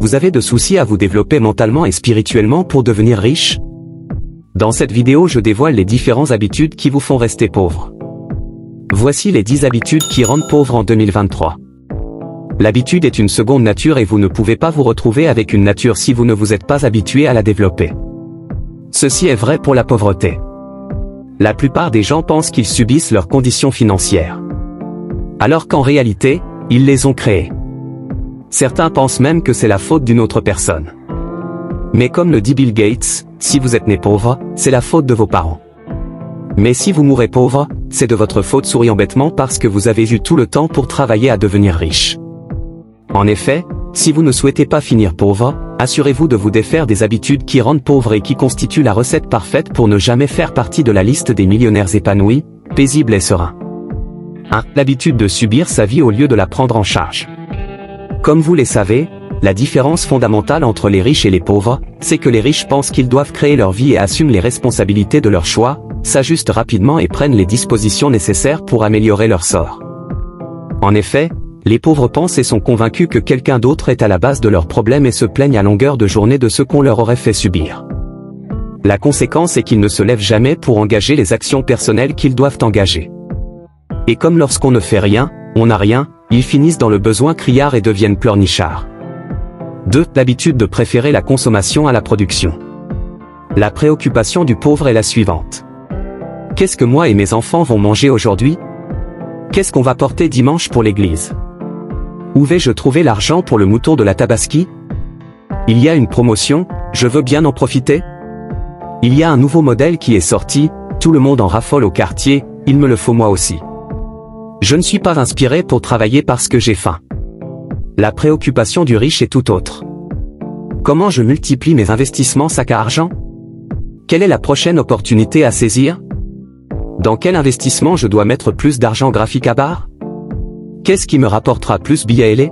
Vous avez de soucis à vous développer mentalement et spirituellement pour devenir riche? Dans cette vidéo, je dévoile les différentes habitudes qui vous font rester pauvre. Voici les 10 habitudes qui rendent pauvre en 2023. L'habitude est une seconde nature et vous ne pouvez pas vous retrouver avec une nature si vous ne vous êtes pas habitué à la développer. Ceci est vrai pour la pauvreté. La plupart des gens pensent qu'ils subissent leurs conditions financières, alors qu'en réalité, ils les ont créées. Certains pensent même que c'est la faute d'une autre personne. Mais comme le dit Bill Gates, si vous êtes né pauvre, c'est la faute de vos parents. Mais si vous mourrez pauvre, c'est de votre faute, souriant bêtement, parce que vous avez eu tout le temps pour travailler à devenir riche. En effet, si vous ne souhaitez pas finir pauvre, assurez-vous de vous défaire des habitudes qui rendent pauvre et qui constituent la recette parfaite pour ne jamais faire partie de la liste des millionnaires épanouis, paisibles et sereins. 1. L'habitude de subir sa vie au lieu de la prendre en charge. Comme vous les savez, la différence fondamentale entre les riches et les pauvres, c'est que les riches pensent qu'ils doivent créer leur vie et assument les responsabilités de leurs choix, s'ajustent rapidement et prennent les dispositions nécessaires pour améliorer leur sort. En effet, les pauvres pensent et sont convaincus que quelqu'un d'autre est à la base de leurs problèmes et se plaignent à longueur de journée de ce qu'on leur aurait fait subir. La conséquence est qu'ils ne se lèvent jamais pour engager les actions personnelles qu'ils doivent engager. Et comme lorsqu'on ne fait rien, on n'a rien, ils finissent dans le besoin criard et deviennent pleurnichards. 2. L'habitude de préférer la consommation à la production. La préoccupation du pauvre est la suivante. Qu'est-ce que moi et mes enfants vont manger aujourd'hui? Qu'est-ce qu'on va porter dimanche pour l'église? Où vais-je trouver l'argent pour le mouton de la Tabaski? Il y a une promotion, je veux bien en profiter? Il y a un nouveau modèle qui est sorti, tout le monde en raffole au quartier, il me le faut moi aussi. Je ne suis pas inspiré pour travailler parce que j'ai faim. La préoccupation du riche est tout autre. Comment je multiplie mes investissements sac à argent? Quelle est la prochaine opportunité à saisir? Dans quel investissement je dois mettre plus d'argent graphique à barre? Qu'est-ce qui me rapportera plus BALE?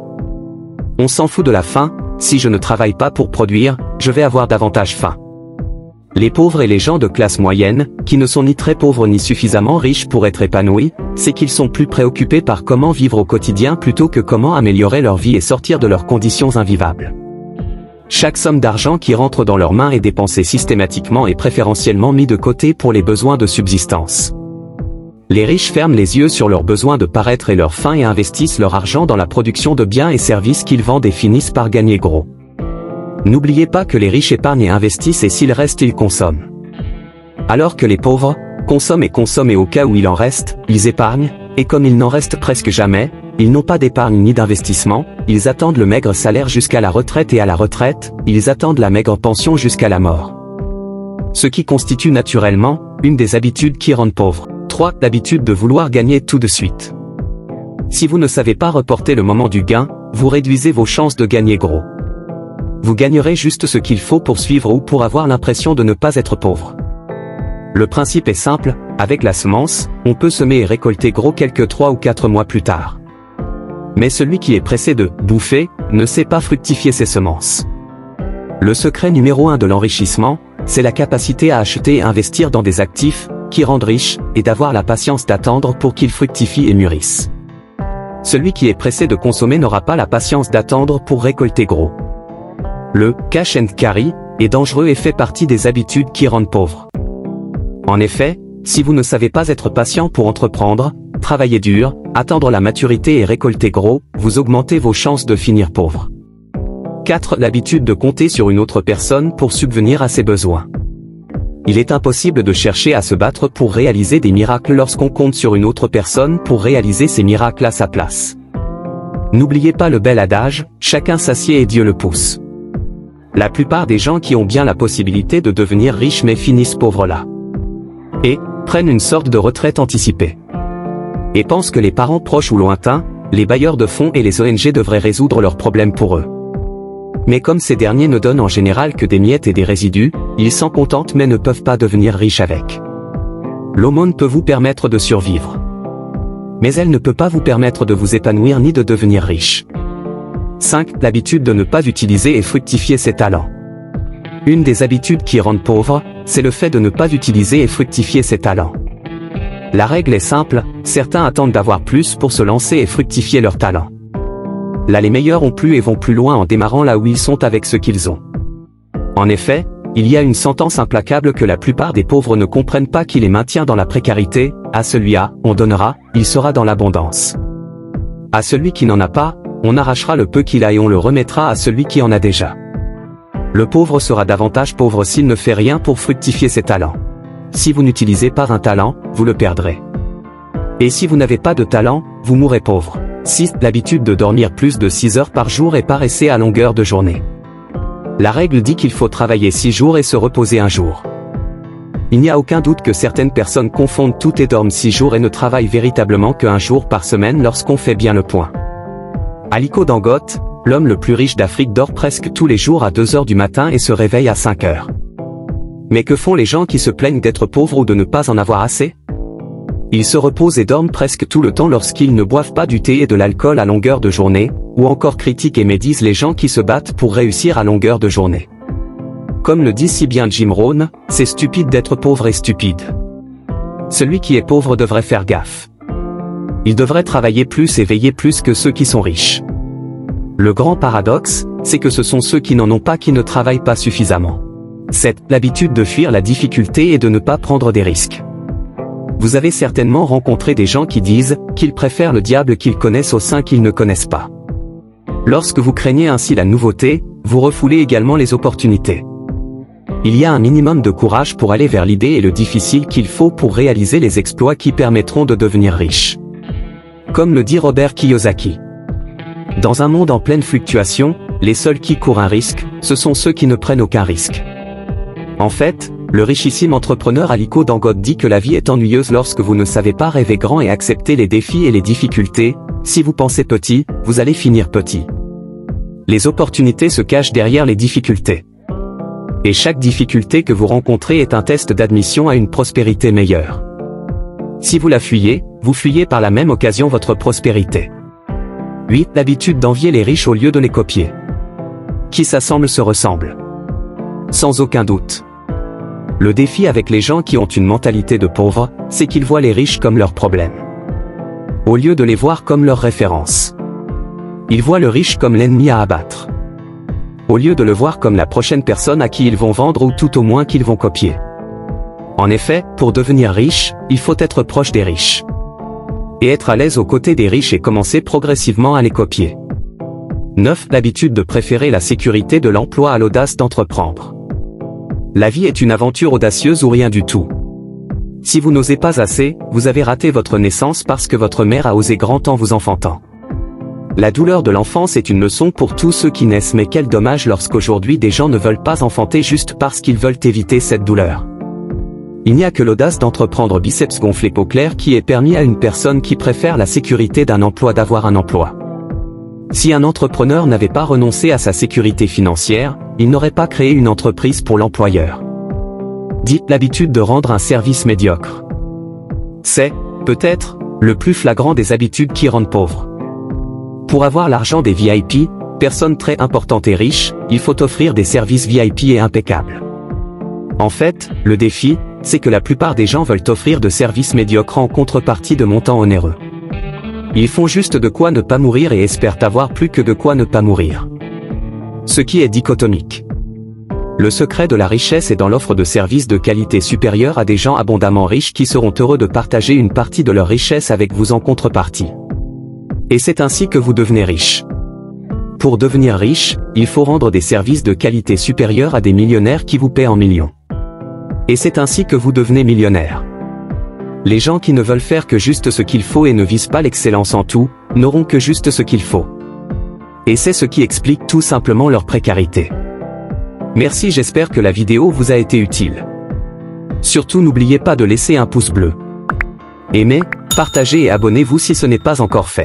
On s'en fout de la faim, si je ne travaille pas pour produire, je vais avoir davantage faim. Les pauvres et les gens de classe moyenne, qui ne sont ni très pauvres ni suffisamment riches pour être épanouis, c'est qu'ils sont plus préoccupés par comment vivre au quotidien plutôt que comment améliorer leur vie et sortir de leurs conditions invivables. Chaque somme d'argent qui rentre dans leurs mains est dépensée systématiquement et préférentiellement mis de côté pour les besoins de subsistance. Les riches ferment les yeux sur leurs besoins de paraître et leur faim et investissent leur argent dans la production de biens et services qu'ils vendent et finissent par gagner gros. N'oubliez pas que les riches épargnent et investissent et s'il reste ils consomment. Alors que les pauvres consomment et au cas où il en reste, ils épargnent, et comme il n'en reste presque jamais, ils n'ont pas d'épargne ni d'investissement, ils attendent le maigre salaire jusqu'à la retraite et à la retraite, ils attendent la maigre pension jusqu'à la mort. Ce qui constitue naturellement une des habitudes qui rendent pauvre. 3. L'habitude de vouloir gagner tout de suite. Si vous ne savez pas reporter le moment du gain, vous réduisez vos chances de gagner gros. Vous gagnerez juste ce qu'il faut pour suivre ou pour avoir l'impression de ne pas être pauvre. Le principe est simple, avec la semence, on peut semer et récolter gros quelques 3 ou 4 mois plus tard. Mais celui qui est pressé de bouffer, ne sait pas fructifier ses semences. Le secret numéro 1 de l'enrichissement, c'est la capacité à acheter et investir dans des actifs qui rendent riches, et d'avoir la patience d'attendre pour qu'ils fructifient et mûrissent. Celui qui est pressé de consommer n'aura pas la patience d'attendre pour récolter gros. Le « cash and carry » est dangereux et fait partie des habitudes qui rendent pauvre. En effet, si vous ne savez pas être patient pour entreprendre, travailler dur, attendre la maturité et récolter gros, vous augmentez vos chances de finir pauvre. 4. L'habitude de compter sur une autre personne pour subvenir à ses besoins. Il est impossible de chercher à se battre pour réaliser des miracles lorsqu'on compte sur une autre personne pour réaliser ces miracles à sa place. N'oubliez pas le bel adage, chacun s'assied et Dieu le pousse. La plupart des gens qui ont bien la possibilité de devenir riches mais finissent pauvres là. Et prennent une sorte de retraite anticipée. Et pensent que les parents proches ou lointains, les bailleurs de fonds et les ONG devraient résoudre leurs problèmes pour eux. Mais comme ces derniers ne donnent en général que des miettes et des résidus, ils s'en contentent mais ne peuvent pas devenir riches avec. L'aumône peut vous permettre de survivre. Mais elle ne peut pas vous permettre de vous épanouir ni de devenir riche. 5. L'habitude de ne pas utiliser et fructifier ses talents. Une des habitudes qui rendent pauvre, c'est le fait de ne pas utiliser et fructifier ses talents. La règle est simple, certains attendent d'avoir plus pour se lancer et fructifier leurs talents. là les meilleurs ont plus et vont plus loin en démarrant là où ils sont avec ce qu'ils ont. En effet, il y a une sentence implacable que la plupart des pauvres ne comprennent pas qui les maintient dans la précarité: à celui-là, on donnera, il sera dans l'abondance. À celui qui n'en a pas, on arrachera le peu qu'il a et on le remettra à celui qui en a déjà. Le pauvre sera davantage pauvre s'il ne fait rien pour fructifier ses talents. Si vous n'utilisez pas un talent, vous le perdrez. Et si vous n'avez pas de talent, vous mourrez pauvre. 6. L'habitude de dormir plus de 6 heures par jour est paressée à longueur de journée. La règle dit qu'il faut travailler 6 jours et se reposer un jour. Il n'y a aucun doute que certaines personnes confondent tout et dorment 6 jours et ne travaillent véritablement qu'un jour par semaine lorsqu'on fait bien le point. Aliko Dangote, l'homme le plus riche d'Afrique, dort presque tous les jours à 2 heures du matin et se réveille à 5 heures. Mais que font les gens qui se plaignent d'être pauvres ou de ne pas en avoir assez? Ils se reposent et dorment presque tout le temps lorsqu'ils ne boivent pas du thé et de l'alcool à longueur de journée, ou encore critiquent et médisent les gens qui se battent pour réussir à longueur de journée. Comme le dit si bien Jim Rohn, c'est stupide d'être pauvre et stupide. Celui qui est pauvre devrait faire gaffe. Il devrait travailler plus et veiller plus que ceux qui sont riches. Le grand paradoxe, c'est que ce sont ceux qui n'en ont pas qui ne travaillent pas suffisamment. 7. L'habitude de fuir la difficulté et de ne pas prendre des risques. Vous avez certainement rencontré des gens qui disent qu'ils préfèrent le diable qu'ils connaissent au saint qu'ils ne connaissent pas. Lorsque vous craignez ainsi la nouveauté, vous refoulez également les opportunités. Il y a un minimum de courage pour aller vers l'idée et le difficile qu'il faut pour réaliser les exploits qui permettront de devenir riche. Comme le dit Robert Kiyosaki. Dans un monde en pleine fluctuation, les seuls qui courent un risque, ce sont ceux qui ne prennent aucun risque. En fait, le richissime entrepreneur Aliko Dangote dit que la vie est ennuyeuse lorsque vous ne savez pas rêver grand et accepter les défis et les difficultés. Si vous pensez petit, vous allez finir petit. Les opportunités se cachent derrière les difficultés. Et chaque difficulté que vous rencontrez est un test d'admission à une prospérité meilleure. Si vous la fuyez, vous fuyez par la même occasion votre prospérité. 8. L'habitude d'envier les riches au lieu de les copier. Qui s'assemble se ressemble. Sans aucun doute. Le défi avec les gens qui ont une mentalité de pauvre, c'est qu'ils voient les riches comme leurs problèmes, au lieu de les voir comme leurs références. Ils voient le riche comme l'ennemi à abattre, au lieu de le voir comme la prochaine personne à qui ils vont vendre ou tout au moins qu'ils vont copier. En effet, pour devenir riche, il faut être proche des riches. Et être à l'aise aux côtés des riches et commencer progressivement à les copier. 9. L'habitude de préférer la sécurité de l'emploi à l'audace d'entreprendre. La vie est une aventure audacieuse ou rien du tout. Si vous n'osez pas assez, vous avez raté votre naissance parce que votre mère a osé grand en vous enfantant. La douleur de l'enfance est une leçon pour tous ceux qui naissent, mais quel dommage lorsqu'aujourd'hui des gens ne veulent pas enfanter juste parce qu'ils veulent éviter cette douleur. Il n'y a que l'audace d'entreprendre biceps gonflés peau claire qui est permis à une personne qui préfère la sécurité d'un emploi d'avoir un emploi. Si un entrepreneur n'avait pas renoncé à sa sécurité financière, il n'aurait pas créé une entreprise pour l'employeur. 10. L'habitude de rendre un service médiocre. C'est, peut-être, le plus flagrant des habitudes qui rendent pauvre. Pour avoir l'argent des VIP, personnes très importantes et riches, il faut offrir des services VIP et impeccables. En fait, le défi, c'est que la plupart des gens veulent offrir de services médiocres en contrepartie de montants onéreux. Ils font juste de quoi ne pas mourir et espèrent avoir plus que de quoi ne pas mourir. Ce qui est dichotomique. Le secret de la richesse est dans l'offre de services de qualité supérieure à des gens abondamment riches qui seront heureux de partager une partie de leur richesse avec vous en contrepartie. Et c'est ainsi que vous devenez riche. Pour devenir riche, il faut rendre des services de qualité supérieure à des millionnaires qui vous paient en millions. Et c'est ainsi que vous devenez millionnaire. Les gens qui ne veulent faire que juste ce qu'il faut et ne visent pas l'excellence en tout, n'auront que juste ce qu'il faut. Et c'est ce qui explique tout simplement leur précarité. Merci, j'espère que la vidéo vous a été utile. Surtout n'oubliez pas de laisser un pouce bleu. Aimez, partagez et abonnez-vous si ce n'est pas encore fait.